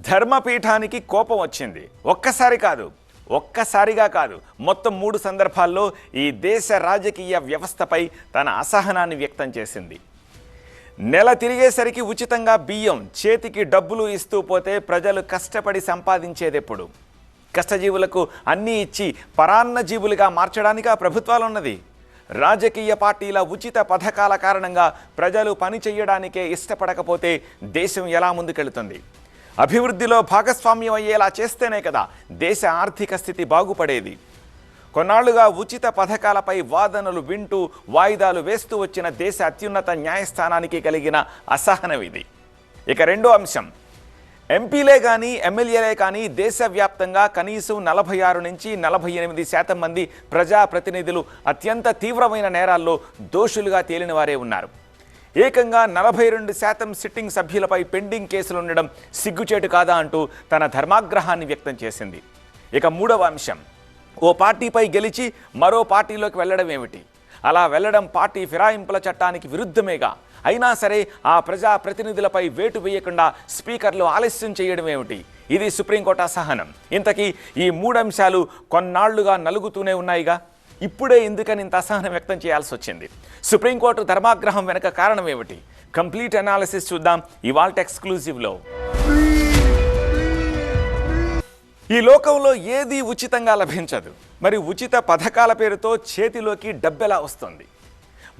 ధర్మపీఠానికి కోపం వచ్చింది. ఒక్కసారిగా కాదు, మొత్తం 3 సందర్భాల్లో ఈ దేశ రాజకీయ వ్యవస్థపై తన అసహనాన్ని వ్యక్తం చేసింది. నెల తిరిగేసరికి ఉచితంగా బియ్యం, చేతికి డబ్బులు ఇస్తూ పోతే ప్రజలు కష్టపడి సంపాదించేదెప్పుడు? కష్టజీవులకు అన్నీ ఇచ్చి పరాన్నజీవులుగా మార్చడానికా ప్రభుత్వాలు ఉన్నది? రాజకీయ పార్టీల ఉచిత పథకాల కారణంగా ప్రజలు పని చేయడానికే ఇష్టపడకపోతే దేశం ఎలా ముందుకెళ్తుంది? అభివృద్ధిలో భాగస్వామ్యం అయ్యేలా చేస్తేనే కదా దేశ ఆర్థిక స్థితి బాగుపడేది. కొన్నాళ్లుగా ఉచిత పథకాలపై వాదనలు వింటూ వాయిదాలు వేస్తూ వచ్చిన దేశ అత్యున్నత న్యాయస్థానానికి కలిగిన అసహనం ఇది. ఇక రెండో అంశం, ఎంపీలే కానీ ఎమ్మెల్యేలే కానీ దేశవ్యాప్తంగా కనీసం 46 నుంచి 48% మంది ప్రజాప్రతినిధులు అత్యంత తీవ్రమైన నేరాల్లో దోషులుగా తేలిన వారే ఉన్నారు. ఏకంగా 42% సిట్టింగ్ సభ్యులపై పెండింగ్ కేసులు ఉండడం సిగ్గుచేటు కాదా అంటూ తన ధర్మాగ్రహాన్ని వ్యక్తం చేసింది. ఇక మూడవ అంశం, ఓ పార్టీపై గెలిచి మరో పార్టీలోకి వెళ్ళడం ఏమిటి? అలా వెళ్ళడం పార్టీ ఫిరాయింపుల చట్టానికి విరుద్ధమేగా. అయినా సరే ఆ ప్రజాప్రతినిధులపై వేటు వేయకుండా స్పీకర్లు ఆలస్యం చేయడం ఏమిటి? ఇది సుప్రీంకోర్టు అసహనం. ఇంతకీ ఈ 3 అంశాలు కొన్నాళ్లుగా నలుగుతూనే ఉన్నాయిగా. ఇప్పుడే ఎందుకని ఇంత అసహనం వ్యక్తం చేయాల్సి వచ్చింది? సుప్రీంకోర్టు ధర్మాగ్రహం వెనక కారణం ఏమిటి? కంప్లీట్ అనాలిసిస్ చూద్దాం ఇవాల్టి ఎక్స్క్లూజివ్లో. ఈ లోకంలో ఏది ఉచితంగా లభించదు. మరి ఉచిత పథకాల పేరుతో చేతిలోకి డబ్బెలా వస్తుంది?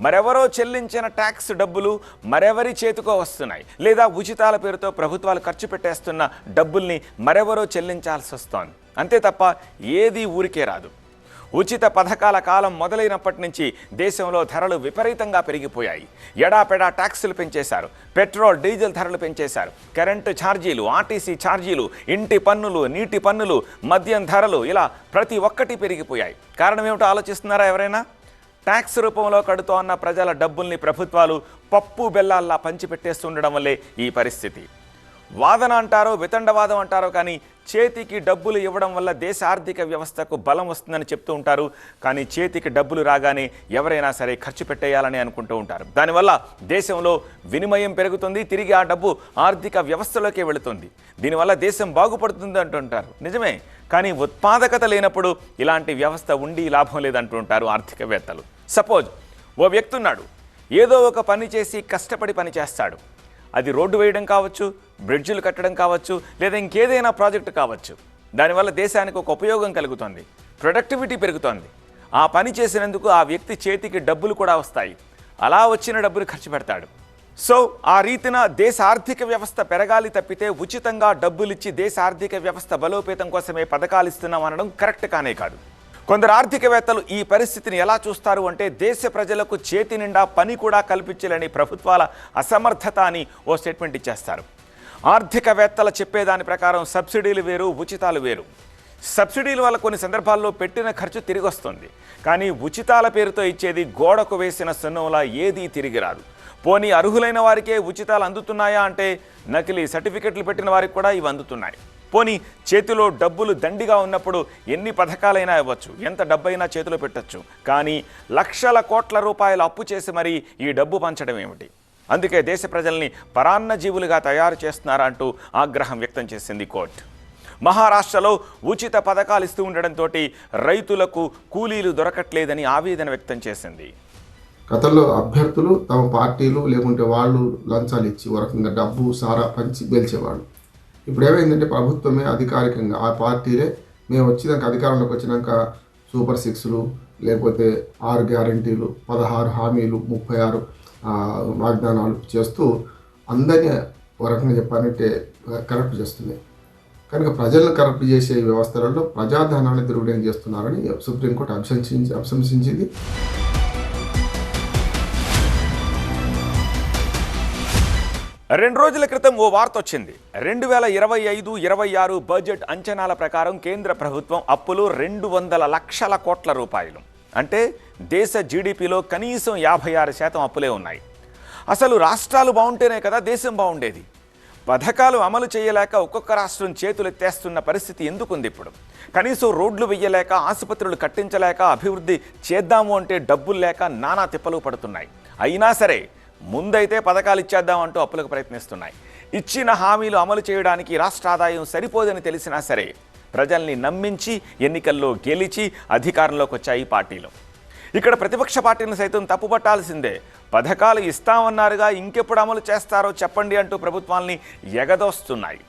మరెవరో చెల్లించిన ట్యాక్స్ డబ్బులు మరెవరి చేతికో వస్తున్నాయి, లేదా ఉచితాల పేరుతో ప్రభుత్వాలు ఖర్చు పెట్టేస్తున్న డబ్బుల్ని మరెవరో చెల్లించాల్సి వస్తోంది. అంతే తప్ప ఏది ఊరికే రాదు. ఉచిత పథకాల కాలం మొదలైనప్పటి నుంచి దేశంలో ధరలు విపరీతంగా పెరిగిపోయాయి. ఎడాపెడా ట్యాక్సులు పెంచేశారు, పెట్రోల్ డీజిల్ ధరలు పెంచేశారు, కరెంటు ఛార్జీలు, ఆర్టీసీ ఛార్జీలు, ఇంటి పన్నులు, నీటి పన్నులు, మద్యం ధరలు, ఇలా ప్రతి ఒక్కటి పెరిగిపోయాయి. కారణం ఏమిటో ఆలోచిస్తున్నారా ఎవరైనా? ట్యాక్స్ రూపంలో కడుతూ ఉన్న ప్రజల డబ్బుల్ని ప్రభుత్వాలు పప్పు బెల్లాల్లా పంచిపెట్టేస్తుండడం వల్లే ఈ పరిస్థితి. వాదన అంటారో వితండవాదం అంటారో కానీ చేతికి డబ్బులు ఇవ్వడం వల్ల దేశ ఆర్థిక వ్యవస్థకు బలం వస్తుందని చెప్తూ ఉంటారు. కానీ చేతికి డబ్బులు రాగానే ఎవరైనా సరే ఖర్చు పెట్టేయాలని అనుకుంటూ ఉంటారు. దానివల్ల దేశంలో వినిమయం పెరుగుతుంది, తిరిగి ఆ డబ్బు ఆర్థిక వ్యవస్థలోకే వెళుతుంది. దీనివల్ల దేశం బాగుపడుతుంది అంటుంటారు. నిజమే, కానీ ఉత్పాదకత లేనప్పుడు ఇలాంటి వ్యవస్థ ఉండి లాభం లేదంటుంటారు ఆర్థికవేత్తలు. సపోజ్ ఓ వ్యక్తి ఉన్నాడు, ఏదో ఒక పని చేసి కష్టపడి పని చేస్తాడు. అది రోడ్డు వేయడం కావచ్చు, బ్రిడ్జిలు కట్టడం కావచ్చు, లేదా ఇంకేదైనా ప్రాజెక్టు కావచ్చు. దానివల్ల దేశానికి ఒక ఉపయోగం కలుగుతుంది, ప్రొడక్టివిటీ పెరుగుతుంది. ఆ పని చేసినందుకు ఆ వ్యక్తి చేతికి డబ్బులు కూడా వస్తాయి. అలా వచ్చిన డబ్బులు ఖర్చు పెడతాడు. సో ఆ రీతిన దేశ ఆర్థిక వ్యవస్థ పెరగాలి తప్పితే ఉచితంగా డబ్బులిచ్చి దేశ ఆర్థిక వ్యవస్థ బలోపేతం కోసమే పథకాలు ఇస్తున్నాం అనడం కరెక్ట్ కానే కాదు. కొందరు ఆర్థికవేత్తలు ఈ పరిస్థితిని ఎలా చూస్తారు అంటే, దేశ ప్రజలకు చేతి నిండా పని కూడా కల్పించలేని ప్రభుత్వాల అసమర్థత అని ఓ స్టేట్మెంట్ ఇచ్చేస్తారు. ఆర్థికవేత్తలు చెప్పేదాని ప్రకారం సబ్సిడీలు వేరు, ఉచితాలు వేరు. సబ్సిడీల వల్ల కొన్ని సందర్భాల్లో పెట్టిన ఖర్చు తిరిగి వస్తుంది. కానీ ఉచితాల పేరుతో ఇచ్చేది గోడకు వేసిన సున్నంలా ఏదీ తిరిగి రాదు. పోనీ అర్హులైన వారికే ఉచితాలు అందుతున్నాయా అంటే, నకిలీ సర్టిఫికెట్లు పెట్టిన వారికి కూడా ఇవి అందుతున్నాయి. పోనీ చేతిలో డబ్బులు దండిగా ఉన్నప్పుడు ఎన్ని పథకాలైనా ఇవ్వచ్చు, ఎంత డబ్బైనా చేతిలో పెట్టచ్చు. కానీ లక్షల కోట్ల రూపాయలు అప్పు చేసి మరీ ఈ డబ్బు పంచడం ఏమిటి? అందుకే దేశ ప్రజల్ని పరాన్నజీవులుగా తయారు చేస్తున్నారా అంటూ ఆగ్రహం వ్యక్తం చేసింది కోర్టు. మహారాష్ట్రలో ఉచిత పథకాలు ఇస్తూ ఉండడంతో రైతులకు కూలీలు దొరకట్లేదని ఆవేదన వ్యక్తం చేసింది. గతంలో అభ్యర్థులు తమ పార్టీలు లేకుంటే వాళ్ళు లంచాలు ఇచ్చి ఒక రకంగా డబ్బు సారా పంచి గెలిచేవాళ్ళు. ఇప్పుడు ఏమైందంటే ప్రభుత్వమే అధికారికంగా ఆ పార్టీలే మేము వచ్చినాక అధికారంలోకి వచ్చినాక సూపర్ 6లు, లేకపోతే 6 గ్యారంటీలు, 16 హామీలు, 36 వాగ్దానాలు చేస్తూ అందరినీ ఒక రకంగా చెప్పాలంటే కరప్ట్ చేస్తుంది. కనుక ప్రజలను కరప్ట్ చేసే వ్యవస్థలలో ప్రజాధనాన్ని దుర్వినియోగం చేస్తున్నారని సుప్రీంకోర్టు అభిశంసించింది. 2 రోజుల క్రితం ఓ వార్త వచ్చింది. 2025-26 బడ్జెట్ అంచనాల ప్రకారం కేంద్ర ప్రభుత్వం అప్పులు 200 లక్షల కోట్ల రూపాయలు. అంటే దేశ జీడిపిలో కనీసం 56% అప్పులే ఉన్నాయి. అసలు రాష్ట్రాలు బాగుంటేనే కదా దేశం బాగుండేది. పథకాలు అమలు చేయలేక ఒక్కొక్క రాష్ట్రం చేతులు ఎత్తేస్తున్న పరిస్థితి ఎందుకుంది ఇప్పుడు? కనీసం రోడ్లు వెయ్యలేక, ఆసుపత్రులు కట్టించలేక, అభివృద్ధి చేద్దాము అంటే డబ్బులు లేక నానా తిప్పలు పడుతున్నాయి. అయినా సరే ముందైతే పథకాలు ఇచ్చేద్దామంటూ అప్పులకు ప్రయత్నిస్తున్నాయి. ఇచ్చిన హామీలు అమలు చేయడానికి రాష్ట్ర ఆదాయం సరిపోదని తెలిసినా సరే ప్రజల్ని నమ్మించి ఎన్నికల్లో గెలిచి అధికారంలోకి వచ్చాయి పార్టీలు. ఇక్కడ ప్రతిపక్ష పార్టీలను సైతం తప్పుపట్టాల్సిందే. పథకాలు ఇస్తామన్నారుగా, ఇంకెప్పుడు అమలు చేస్తారో చెప్పండి అంటూ ప్రభుత్వాల్ని ఎగదోస్తున్నాయి.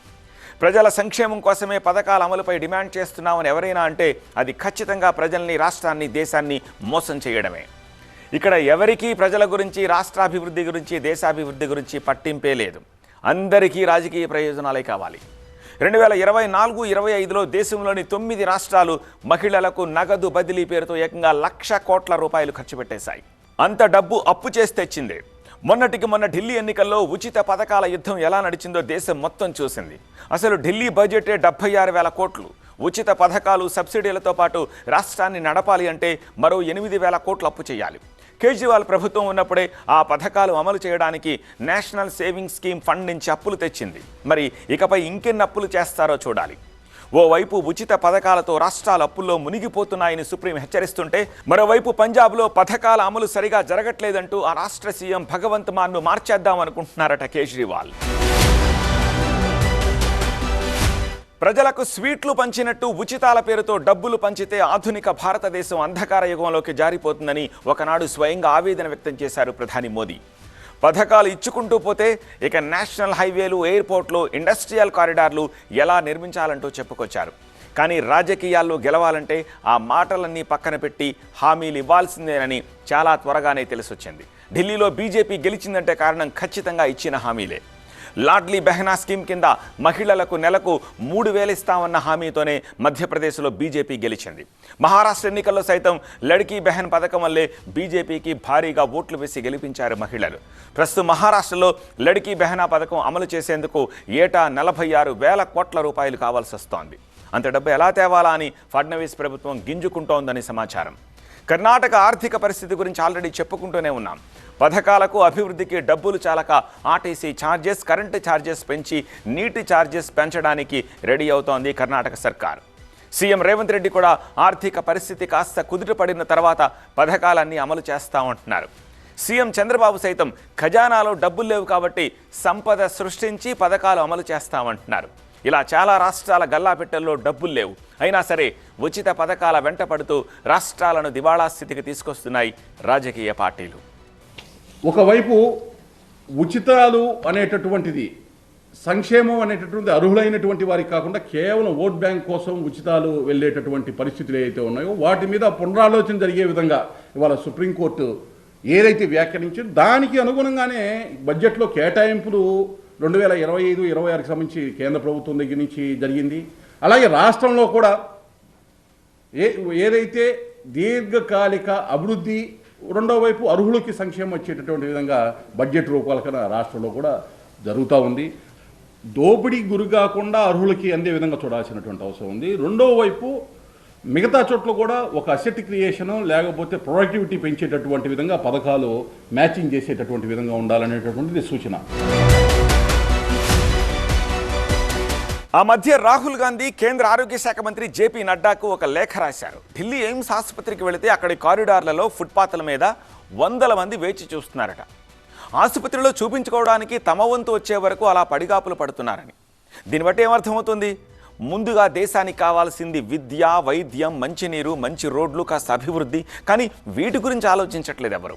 ప్రజల సంక్షేమం కోసమే పథకాల అమలుపై డిమాండ్ చేస్తున్నామని ఎవరైనా అంటే అది ఖచ్చితంగా ప్రజల్ని, రాష్ట్రాన్ని, దేశాన్ని మోసం చేయడమే. ఇక్కడ ఎవరికీ ప్రజల గురించి, రాష్ట్రాభివృద్ధి గురించి, దేశాభివృద్ధి గురించి పట్టింపే లేదు. అందరికీ రాజకీయ ప్రయోజనాలే కావాలి. 2024-25లో దేశంలోని 9 రాష్ట్రాలు మహిళలకు నగదు బదిలీ పేరుతో ఏకంగా 1,00,000 కోట్ల రూపాయలు ఖర్చు పెట్టేశాయి. అంత డబ్బు అప్పు చేసి తెచ్చింది. మొన్నటికి మొన్న ఢిల్లీ ఎన్నికల్లో ఉచిత పథకాల యుద్ధం ఎలా నడిచిందో దేశం మొత్తం చూసింది. అసలు ఢిల్లీ బడ్జెటే 76,000 కోట్లు. ఉచిత పథకాలు, సబ్సిడీలతో పాటు రాష్ట్రాన్ని నడపాలి అంటే మరో 8,000 కోట్లు అప్పు చేయాలి. కేజ్రీవాల్ ప్రభుత్వం ఉన్నప్పుడే ఆ పథకాలు అమలు చేయడానికి నేషనల్ సేవింగ్స్ స్కీమ్ ఫండ్ నుంచి అప్పులు తెచ్చింది. మరి ఇకపై ఇంకెన్ని అప్పులు చేస్తారో చూడాలి. ఓవైపు ఉచిత పథకాలతో రాష్ట్రాలు అప్పుల్లో మునిగిపోతున్నాయని సుప్రీం హెచ్చరిస్తుంటే, మరోవైపు పంజాబ్లో పథకాల అమలు సరిగా జరగట్లేదంటూ ఆ రాష్ట్ర సీఎం భగవంత్ మాన్ను మార్చేద్దామనుకుంటున్నారట కేజ్రీవాల్. ప్రజలకు స్వీట్లు పంచినట్టు ఉచితాల పేరుతో డబ్బులు పంచితే ఆధునిక భారతదేశం అంధకార యుగంలోకి జారిపోతుందని ఒకనాడు స్వయంగా ఆవేదన వ్యక్తం చేశారు ప్రధాని మోదీ. పథకాలు ఇచ్చుకుంటూ పోతే ఇక నేషనల్ హైవేలు, ఎయిర్పోర్ట్లు, ఇండస్ట్రియల్ కారిడార్లు ఎలా నిర్మించాలంటూ చెప్పుకొచ్చారు. కానీ రాజకీయాల్లో గెలవాలంటే ఆ మాటలన్నీ పక్కన పెట్టి హామీలు ఇవ్వాల్సిందేనని చాలా త్వరగానే తెలిసొచ్చింది. ఢిల్లీలో బీజేపీ గెలిచిందంటే కారణం ఖచ్చితంగా ఇచ్చిన హామీలే. లాడ్లీ బెహనా స్కీమ్ కింద మహిళలకు నెలకు 3,000 ఇస్తామన్న హామీతోనే మధ్యప్రదేశ్లో బీజేపీ గెలిచింది. మహారాష్ట్ర ఎన్నికల్లో సైతం లడ్కీ బెహన్ పథకం వల్లే బీజేపీకి భారీగా ఓట్లు వేసి గెలిపించారు మహిళలు. ప్రస్తుతం మహారాష్ట్రలో లడ్కీ బెహనా పథకం అమలు చేసేందుకు ఏటా 46,000 కోట్ల రూపాయలు కావాల్సి వస్తోంది. అంత డబ్బు ఎలా తేవాలా అని ఫడ్నవీస్ ప్రభుత్వం గింజుకుంటోందని సమాచారం. కర్ణాటక ఆర్థిక పరిస్థితి గురించి ఆల్రెడీ చెప్పుకుంటూనే ఉన్నాం. పథకాలకు, అభివృద్ధికి డబ్బులు చాలక ఆర్టీసీ ఛార్జెస్, కరెంటు ఛార్జెస్ పెంచి నీటి ఛార్జెస్ పెంచడానికి రెడీ అవుతోంది కర్ణాటక సర్కార్. సీఎం రేవంత్ రెడ్డి కూడా ఆర్థిక పరిస్థితి కాస్త కుదుటపడిన తర్వాత పథకాలన్నీ అమలు చేస్తామంటున్నారు. సీఎం చంద్రబాబు సైతం ఖజానాలో డబ్బులు లేవు కాబట్టి సంపద సృష్టించి పథకాలు అమలు చేస్తామంటున్నారు. ఇలా చాలా రాష్ట్రాల గల్లాపెట్టెల్లో డబ్బులు లేవు. అయినా సరే ఉచిత పథకాల వెంట పడుతూ రాష్ట్రాలను దివాళా స్థితికి తీసుకొస్తున్నాయి రాజకీయ పార్టీలు. ఒకవైపు ఉచితాలు అనేటటువంటిది, సంక్షేమం అనేటటువంటి అర్హులైనటువంటి వారికి కాకుండా కేవలం ఓట్ బ్యాంక్ కోసం ఉచితాలు వెళ్ళేటటువంటి పరిస్థితులు ఏవైతే ఉన్నాయో వాటి మీద పునరాలోచన జరిగే విధంగా ఇవాళ సుప్రీంకోర్టు ఏదైతే వ్యాఖ్యానించిందో దానికి అనుగుణంగానే బడ్జెట్లో కేటాయింపులు 2025-26కి సంబంధించి కేంద్ర ప్రభుత్వం దగ్గర నుంచి జరిగింది. అలాగే రాష్ట్రంలో కూడా ఏదైతే దీర్ఘకాలిక అభివృద్ధి, రెండో వైపు అర్హులకి సంక్షేమం వచ్చేటటువంటి విధంగా బడ్జెట్ రూపకల్పన రాష్ట్రంలో కూడా జరుగుతూ ఉంది. దోపిడీ గురి కాకుండా అర్హులకి అందే విధంగా చూడాల్సినటువంటి అవసరం ఉంది. రెండో వైపు మిగతా చోట్ల కూడా ఒక అసెట్ క్రియేషను, లేకపోతే ప్రొడక్టివిటీ పెంచేటటువంటి విధంగా పథకాలు మ్యాచింగ్ చేసేటటువంటి విధంగా ఉండాలనేటటువంటిది సూచన. ఆ మధ్య రాహుల్ గాంధీ కేంద్ర ఆరోగ్య శాఖ మంత్రి జేపీ నడ్డాకు ఒక లేఖ రాశారు. ఢిల్లీ ఎయిమ్స్ ఆసుపత్రికి వెళితే అక్కడి కారిడార్లలో, ఫుట్పాత్ల మీద వందల మంది వేచి చూస్తున్నారట. ఆసుపత్రిలో చూపించుకోవడానికి తమ వంతు వచ్చే వరకు అలా పడిగాపులు పడుతున్నారని. దీన్ని బట్టి ఏమర్థమవుతుంది? ముందుగా దేశానికి కావాల్సింది విద్య, వైద్యం, మంచినీరు, మంచి రోడ్లు, కాస్త అభివృద్ధి. కానీ వీటి గురించి ఆలోచించట్లేదు ఎవరు.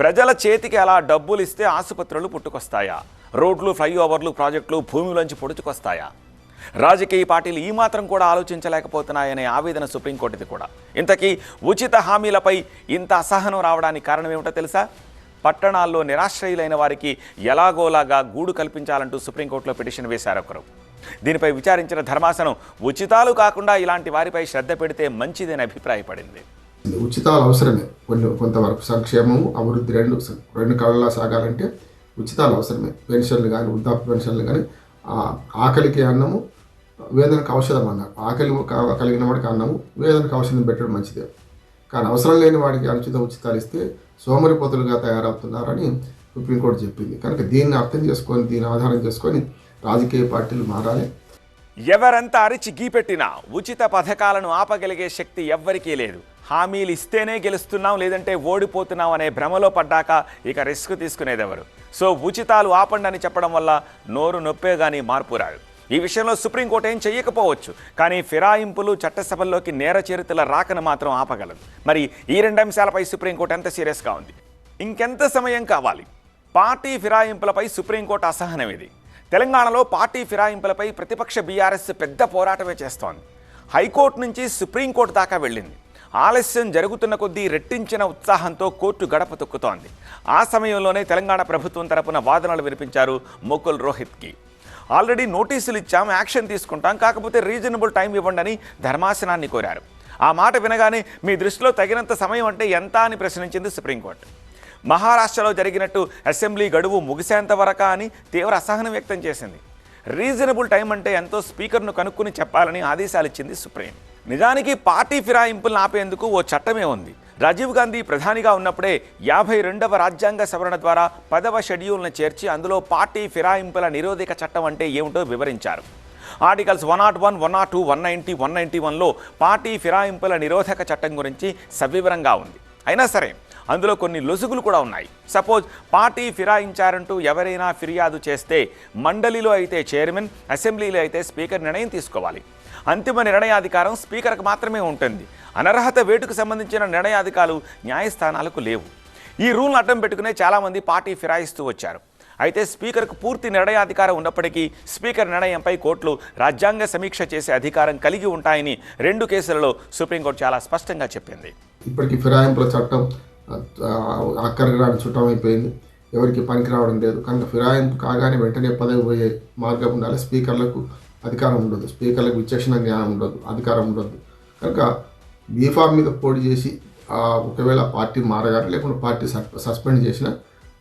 ప్రజల చేతికి అలా డబ్బులు ఇస్తే ఆసుపత్రులు పుట్టుకొస్తాయా? రోడ్లు, ఫ్లైఓవర్లు, ప్రాజెక్టులు భూమిలోంచి పొడుచుకొస్తాయా? రాజకీయ పార్టీలు ఈ మాత్రం కూడా ఆలోచించలేకపోతున్నాయనే ఆవేదన సుప్రీంకోర్టుది కూడా. ఇంతకీ ఉచిత హామీలపై ఇంత అసహనం రావడానికి కారణం ఏమిటో తెలుసా? పట్టణాల్లో నిరాశ్రయులైన వారికి ఎలాగోలాగా గూడు కల్పించాలంటూ సుప్రీంకోర్టులో పిటిషన్ వేశారు ఒకరు. దీనిపై విచారించిన ధర్మాసనం ఉచితాలు కాకుండా ఇలాంటి వారిపై శ్రద్ధ పెడితే మంచిదని అభిప్రాయపడింది. ఉచితాలు అవసరమే. కొంతవరకు సంక్షేమము, అభివృద్ధి రెండు కళ్ళలా సాగాలంటే ఉచితాలు అవసరమే. పెన్షన్లు కానీ, వృద్ధాప్య పెన్షన్లు కానీ, ఆకలికి అన్నము, వేదనకు ఔషధం అన్నారు. ఆకలి కలిగిన వాడికి అన్నము, వేదనకు ఔషధం పెట్టడం మంచిదే. కానీ అవసరం లేని వాడికి ఉచితాలు ఇస్తే సోమరిపోతులుగా తయారవుతున్నారని సుప్రీంకోర్టు చెప్పింది. కనుక దీన్ని అర్థం చేసుకొని, దీన్ని ఆధారం చేసుకొని రాజకీయ పార్టీలు మారాలి. ఎవరంతా అరిచి గీపెట్టినా ఉచిత పథకాలను ఆపగలిగే శక్తి ఎవ్వరికీ లేదు. హామీలు ఇస్తేనే గెలుస్తున్నాం, లేదంటే ఓడిపోతున్నాం అనే భ్రమలో పడ్డాక ఇక రిస్క్ తీసుకునేదెవరు? సో ఉచితాలు ఆపండి అని చెప్పడం వల్ల నోరు నొప్పే కానీ మార్పు రాదు. ఈ విషయంలో సుప్రీంకోర్టు ఏం చెయ్యకపోవచ్చు, కానీ ఫిరాయింపులు చట్టసభల్లోకి నేర చరిత్రల రాకను మాత్రం ఆపగలదు. మరి ఈ 2 అంశాలపై సుప్రీంకోర్టు ఎంత సీరియస్గా ఉంది? ఇంకెంత సమయం కావాలి? పార్టీ ఫిరాయింపులపై సుప్రీంకోర్టు అసహనం ఇది. తెలంగాణలో పార్టీ ఫిరాయింపులపై ప్రతిపక్ష బీఆర్ఎస్ పెద్ద పోరాటమే చేస్తోంది. హైకోర్టు నుంచి సుప్రీంకోర్టు దాకా వెళ్ళింది. ఆలస్యం జరుగుతున్న కొద్దీ రెట్టించిన ఉత్సాహంతో కోర్టు గడప తొక్కుతోంది. ఆ సమయంలోనే తెలంగాణ ప్రభుత్వం తరపున వాదనలు వినిపించారు ముకుల్ రోహిత్కి. ఆల్రెడీ నోటీసులు ఇచ్చాం, యాక్షన్ తీసుకుంటాం, కాకపోతే రీజనబుల్ టైం ఇవ్వండి అని ధర్మాసనాన్ని కోరారు. ఆ మాట వినగానే మీ దృష్టిలో తగినంత సమయం అంటే ఎంత అని ప్రశ్నించింది సుప్రీంకోర్టు. మహారాష్ట్రలో జరిగినట్టు అసెంబ్లీ గడువు ముగిసేంత వరకా అని తీవ్ర అసహనం వ్యక్తం చేసింది. రీజనబుల్ టైం అంటే ఎంతో స్పీకర్ను కనుక్కుని చెప్పాలని ఆదేశాలు ఇచ్చింది సుప్రీం. నిజానికి పార్టీ ఫిరాయింపులను ఆపేందుకు ఓ చట్టమే ఉంది. రాజీవ్ గాంధీ ప్రధానిగా ఉన్నప్పుడే 52వ రాజ్యాంగ సవరణ ద్వారా 10వ షెడ్యూల్ను చేర్చి అందులో పార్టీ ఫిరాయింపుల నిరోధక చట్టం అంటే ఏమిటో వివరించారు. ఆర్టికల్స్ 101, 102, 190, 191లో పార్టీ ఫిరాయింపుల నిరోధక చట్టం గురించి సవివరంగా ఉంది. అయినా సరే అందులో కొన్ని లొసుగులు కూడా ఉన్నాయి. సపోజ్ పార్టీ ఫిరాయించారంటూ ఎవరైనా ఫిర్యాదు చేస్తే మండలిలో అయితే చైర్మన్, అసెంబ్లీలో అయితే స్పీకర్ నిర్ణయం తీసుకోవాలి. అంతిమ నిర్ణయాధికారం స్పీకర్కు మాత్రమే ఉంటుంది. అనర్హత వేటుకు సంబంధించిన నిర్ణయాధికారాలు న్యాయస్థానాలకు లేవు. ఈ రూల్ను అడ్డం పెట్టుకునే చాలామంది పార్టీ ఫిరాయిస్తూ వచ్చారు. అయితే స్పీకర్కు పూర్తి నిర్ణయాధికారం ఉన్నప్పటికీ స్పీకర్ నిర్ణయంపై కోర్టులు రాజ్యాంగ సమీక్ష చేసే అధికారం కలిగి ఉంటాయని 2 కేసులలో సుప్రీంకోర్టు చాలా స్పష్టంగా చెప్పింది. ఇప్పటికీ ఫిరాయింపుల చట్టం అక్కరగాని చుట్టం అయిపోయింది, ఎవరికి పనికి రావడం లేదు. కనుక ఫిరాయింపు కాగానే వెంటనే పదవి పోయే మార్గం ఉండాలి. స్పీకర్లకు అధికారం ఉండదు, స్పీకర్లకు విచక్షణ జ్ఞానం ఉండదు, అధికారం ఉండదు. కనుక బీఫామ్ మీద పోటీ చేసి ఒకవేళ పార్టీ మారగానే లేకుండా పార్టీ సస్పెండ్ చేసిన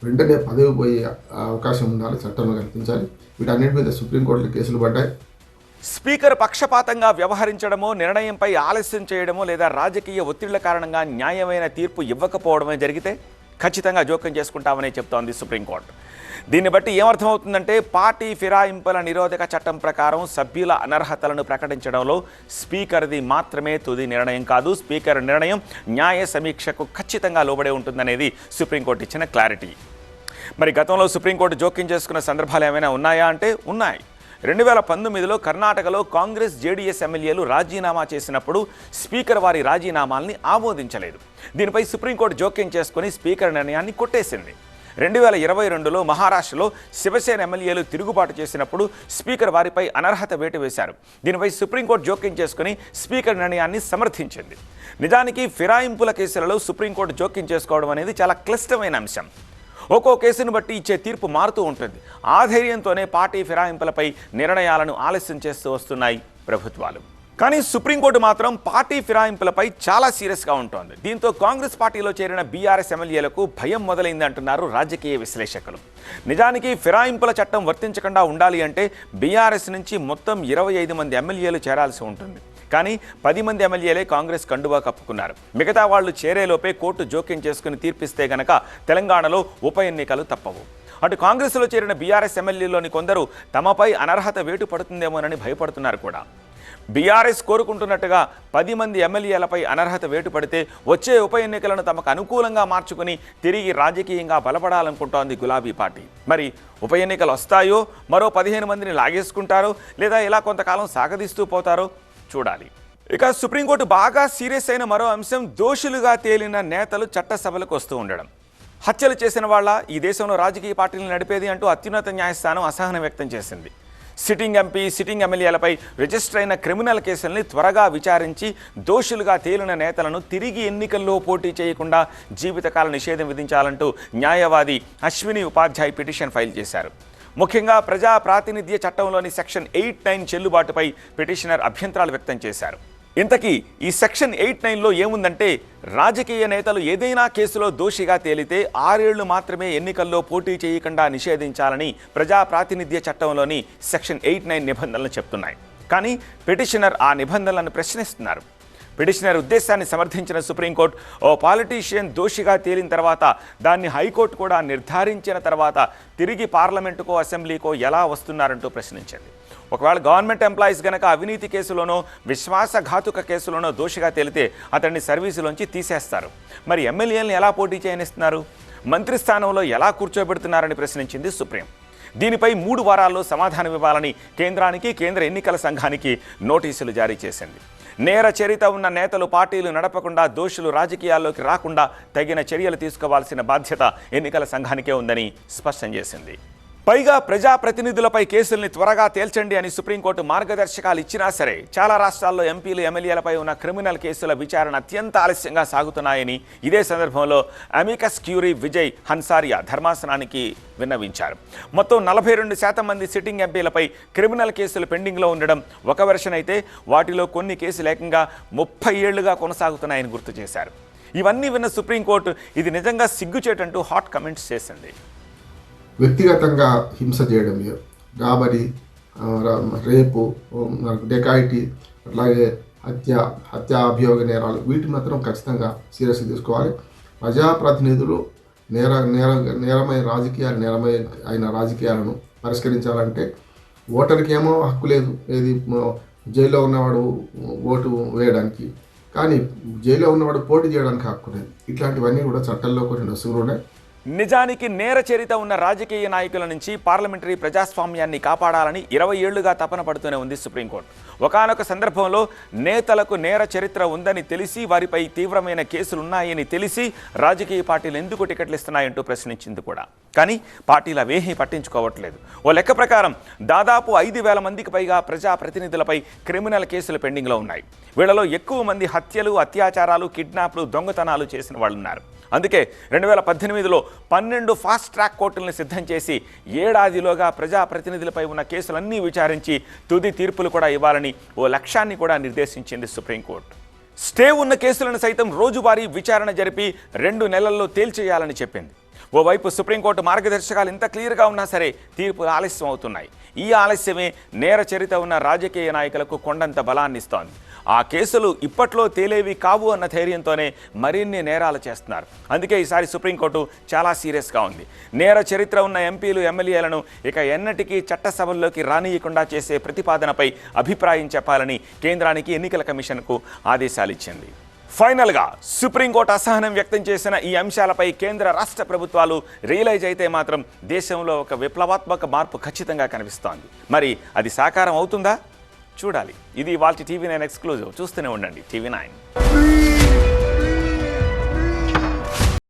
వెంటనే పదవి పోయే అవకాశం ఉండాలి, చట్టంలో కల్పించాలి. వీటన్నిటి మీద సుప్రీంకోర్టులో కేసులు పడ్డాయి. స్పీకర్ పక్షపాతంగా వ్యవహరించడమో, నిర్ణయంపై ఆలస్యం చేయడమో లేదా రాజకీయ ఒత్తిళ్ల కారణంగా న్యాయమైన తీర్పు ఇవ్వకపోవడమే జరిగితే ఖచ్చితంగా జోక్యం చేసుకుంటామని చెప్తోంది సుప్రీంకోర్టు. దీన్ని బట్టి ఏమర్థమవుతుందంటే పార్టీ ఫిరాయింపుల నిరోధక చట్టం ప్రకారం సభ్యుల అనర్హతలను ప్రకటించడంలో స్పీకర్ది మాత్రమే తుది నిర్ణయం కాదు. స్పీకర్ నిర్ణయం న్యాయ సమీక్షకు ఖచ్చితంగా లోబడే ఉంటుందనేది సుప్రీంకోర్టు ఇచ్చిన క్లారిటీ. మరి గతంలో సుప్రీంకోర్టు జోక్యం చేసుకున్న సందర్భాలు ఏమైనా ఉన్నాయా అంటే ఉన్నాయి. 2019లో కర్ణాటకలో కాంగ్రెస్ జేడీఎస్ ఎమ్మెల్యేలు రాజీనామా చేసినప్పుడు స్పీకర్ వారి రాజీనామాల్ని ఆమోదించలేదు. దీనిపై సుప్రీంకోర్టు జోక్యం చేసుకుని స్పీకర్ నిర్ణయాన్ని కొట్టేసింది. 2022లో మహారాష్ట్రలో శివసేన ఎమ్మెల్యేలు తిరుగుబాటు చేసినప్పుడు స్పీకర్ వారిపై అనర్హత వేటు వేశారు. దీనిపై సుప్రీంకోర్టు జోక్యం చేసుకుని స్పీకర్ నిర్ణయాన్ని సమర్థించింది. నిజానికి ఫిరాయింపుల కేసులలో సుప్రీంకోర్టు జోక్యం చేసుకోవడం అనేది చాలా క్లిష్టమైన అంశం. ఒక్కో కేసును బట్టి ఇచ్చే తీర్పు మారుతూ ఉంటుంది. ఆ ధైర్యంతోనే పార్టీ ఫిరాయింపులపై నిర్ణయాలను ఆలస్యం చేస్తూ వస్తున్నాయి ప్రభుత్వాలు. కానీ సుప్రీంకోర్టు మాత్రం పార్టీ ఫిరాయింపులపై చాలా సీరియస్గా ఉంటోంది. దీంతో కాంగ్రెస్ పార్టీలో చేరిన బీఆర్ఎస్ ఎమ్మెల్యేలకు భయం మొదలైంది అంటున్నారు రాజకీయ విశ్లేషకులు. నిజానికి ఫిరాయింపుల చట్టం వర్తించకుండా ఉండాలి అంటే బీఆర్ఎస్ నుంచి మొత్తం 25 మంది ఎమ్మెల్యేలు చేరాల్సి ఉంటుంది. కానీ 10 మంది ఎమ్మెల్యేలే కాంగ్రెస్ కండువా కప్పుకున్నారు. మిగతా వాళ్లు చేరేలోపే కోర్టు జోక్యం చేసుకుని తీర్పిస్తే గనక తెలంగాణలో ఉప ఎన్నికలు తప్పవు. అటు కాంగ్రెస్లో చేరిన బీఆర్ఎస్ ఎమ్మెల్యేలోని కొందరు తమపై అనర్హత వేటు పడుతుందేమోనని భయపడుతున్నారు కూడా. బీఆర్ఎస్ కోరుకుంటున్నట్టుగా 10 మంది ఎమ్మెల్యేలపై అనర్హత వేటు పడితే వచ్చే ఉప ఎన్నికలను తమకు అనుకూలంగా మార్చుకుని తిరిగి రాజకీయంగా బలపడాలనుకుంటోంది గులాబీ పార్టీ. మరి ఉప ఎన్నికలు వస్తాయో, మరో 15 మందిని లాగేసుకుంటారో, లేదా ఇలా కొంతకాలం సాగదీస్తూ పోతారో చూడాలి. ఇక సుప్రీంకోర్టు బాగా సీరియస్ అయిన మరో అంశం దోషులుగా తేలిన నేతలు చట్టసభలకు వస్తూ ఉండడం. హత్యలు చేసిన వాళ్ళ ఈ దేశంలో రాజకీయ పార్టీలు నడిపేది అంటూ అత్యున్నత న్యాయస్థానం అసహనం వ్యక్తం చేసింది. సిట్టింగ్ ఎంపీ, సిట్టింగ్ ఎమ్మెల్యేలపై రిజిస్టర్ అయిన క్రిమినల్ కేసుల్ని త్వరగా విచారించి దోషులుగా తేలిన నేతలను తిరిగి ఎన్నికల్లో పోటీ చేయకుండా జీవితకాల నిషేధం విధించాలంటూ న్యాయవాది అశ్విని ఉపాధ్యాయ్ పిటిషన్ ఫైల్ చేశారు. ముఖ్యంగా ప్రజా ప్రాతినిధ్య చట్టంలోని సెక్షన్ 8(9) చెల్లుబాటుపై పిటిషనర్ అభ్యంతరాలు వ్యక్తం చేశారు. ఇంతకీ ఈ సెక్షన్ 8(9)లో ఏముందంటే రాజకీయ నేతలు ఏదైనా కేసులో దోషిగా తేలితే 6 ఏళ్లు మాత్రమే ఎన్నికల్లో పోటీ చేయకుండా నిషేధించాలని ప్రజా ప్రాతినిధ్య చట్టంలోని సెక్షన్ 8(9) నిబంధనలు చెప్తున్నాయి. కానీ పిటిషనర్ ఆ నిబంధనలను ప్రశ్నిస్తున్నారు. పిటిషనర్ ఉద్దేశాన్ని సమర్థించిన సుప్రీంకోర్టు ఓ పాలిటీషియన్ దోషిగా తేలిన తర్వాత దాన్ని హైకోర్టు కూడా నిర్ధారించిన తర్వాత తిరిగి పార్లమెంటుకో అసెంబ్లీకో ఎలా వస్తున్నారంటూ ప్రశ్నించింది. ఒకవేళ గవర్నమెంట్ ఎంప్లాయీస్ గనక అవినీతి కేసులోనో విశ్వాసఘాతుక కేసులోనో దోషిగా తేలితే అతన్ని సర్వీసులోంచి తీసేస్తారు. మరి ఎమ్మెల్యేలను ఎలా పోటీ చేయనిస్తున్నారు? మంత్రి స్థానంలో ఎలా కూర్చోబెడుతున్నారని ప్రశ్నించింది సుప్రీం. దీనిపై 3 వారాల్లో సమాధానం ఇవ్వాలని కేంద్రానికి, కేంద్ర ఎన్నికల సంఘానికి నోటీసులు జారీ చేసింది. నేర చరిత్ర ఉన్న నేతలు పార్టీలు నడపకుండా, దోషులు రాజకీయాల్లోకి రాకుండా తగిన చర్యలు తీసుకోవాల్సిన బాధ్యత ఎన్నికల సంఘానికే ఉందని స్పష్టం చేసింది. పైగా ప్రజాప్రతినిధులపై కేసుల్ని త్వరగా తేల్చండి అని సుప్రీంకోర్టు మార్గదర్శకాలు ఇచ్చినా సరే చాలా రాష్ట్రాల్లో ఎంపీలు, ఎమ్మెల్యేలపై ఉన్న క్రిమినల్ కేసుల విచారణ అత్యంత ఆలస్యంగా సాగుతున్నాయని ఇదే సందర్భంలో అమికస్ క్యూరీ విజయ్ హన్సారియా ధర్మాసనానికి విన్నవించారు. మొత్తం 42% మంది సిట్టింగ్ ఎంపీలపై క్రిమినల్ కేసులు పెండింగ్లో ఉండడం ఒక వెర్షన్ అయితే, వాటిలో కొన్ని కేసులు ఏకంగా 30 ఏళ్లుగా కొనసాగుతున్నాయని గుర్తు చేశారు. ఇవన్నీ విన్న సుప్రీంకోర్టు ఇది నిజంగా సిగ్గుచేటంటూ హాట్ కమెంట్స్ చేసింది. వ్యక్తిగతంగా హింస చేయడం, రాబరీ, రేపు, డెకాయిటీ, అట్లాగే హత్య అభియోగ నేరాలు, వీటిని మాత్రం ఖచ్చితంగా సీరియస్గా తీసుకోవాలి. ప్రజాప్రతినిధులు నేరమైన రాజకీయాలను పరిష్కరించాలంటే ఓటర్కి ఏమో హక్కు లేదు, ఏది జైల్లో ఉన్నవాడు ఓటు వేయడానికి, కానీ జైల్లో ఉన్నవాడు పోటీ చేయడానికి హక్కు లేదు. ఇట్లాంటివన్నీ కూడా చట్టంలో కొన్ని నొసుగులు ఉన్నాయి. నిజానికి నేర చరిత్ర ఉన్న రాజకీయ నాయకుల నుంచి పార్లమెంటరీ ప్రజాస్వామ్యాన్ని కాపాడాలని 20 ఏళ్లుగా తపన పడుతూనే ఉంది సుప్రీంకోర్టు. ఒకానొక సందర్భంలో నేతలకు నేర చరిత్ర ఉందని తెలిసి, వారిపై తీవ్రమైన కేసులున్నాయని తెలిసి రాజకీయ పార్టీలు ఎందుకు టికెట్లు ఇస్తున్నాయంటూ ప్రశ్నించింది కూడా. కానీ పార్టీలు అవేమీ పట్టించుకోవట్లేదు. ఓ లెక్క ప్రకారం దాదాపు 5,000 మందికి పైగా ప్రజాప్రతినిధులపై క్రిమినల్ కేసులు పెండింగ్లో ఉన్నాయి. వీళ్ళలో ఎక్కువ మంది హత్యలు, అత్యాచారాలు, కిడ్నాప్లు, దొంగతనాలు చేసిన వాళ్ళు ఉన్నారు. అందుకే 2018లో 12 ఫాస్ట్ ట్రాక్ కోర్టులను సిద్ధం చేసి ఏడాదిలోగా ప్రజాప్రతినిధులపై ఉన్న కేసులన్నీ విచారించి తుది తీర్పులు కూడా ఇవ్వాలని ఓ లక్ష్యాన్ని కూడా నిర్దేశించింది సుప్రీంకోర్టు. స్టే ఉన్న కేసులను సైతం రోజువారీ విచారణ జరిపి 2 నెలల్లో తేల్చేయాలని చెప్పింది. ఓవైపు సుప్రీంకోర్టు మార్గదర్శకాలు ఇంత క్లియర్గా ఉన్నా సరే తీర్పులు ఆలస్యం అవుతున్నాయి. ఈ ఆలస్యమే నేర చరిత్ర ఉన్న రాజకీయ నాయకులకు కొండంత బలాన్ని ఇస్తోంది. ఆ కేసులు ఇప్పట్లో తేలేవి కావు అన్న ధైర్యంతోనే మరిన్ని నేరాలు చేస్తున్నారు. అందుకే ఈసారి సుప్రీంకోర్టు చాలా సీరియస్గా ఉంది. నేర చరిత్ర ఉన్న ఎంపీలు, ఎమ్మెల్యేలను ఇక ఎన్నటికీ చట్టసభల్లోకి రానియకుండా చేసే ప్రతిపాదనపై అభిప్రాయం చెప్పాలని కేంద్రానికి, ఎన్నికల కమిషన్కు ఆదేశాలు ఇచ్చింది. ఫైనల్గా సుప్రీంకోర్టు అసహనం వ్యక్తం చేసిన ఈ అంశాలపై కేంద్ర, రాష్ట్ర ప్రభుత్వాలు రియలైజ్ అయితే మాత్రం దేశంలో ఒక విప్లవాత్మక మార్పు ఖచ్చితంగా కనిపిస్తోంది. మరి అది సాకారం అవుతుందా? చూడాలి. ఇది ఇవాల్టి TV9 ఎక్స్క్లూజివ్. చూస్తూనే ఉండండి TV9.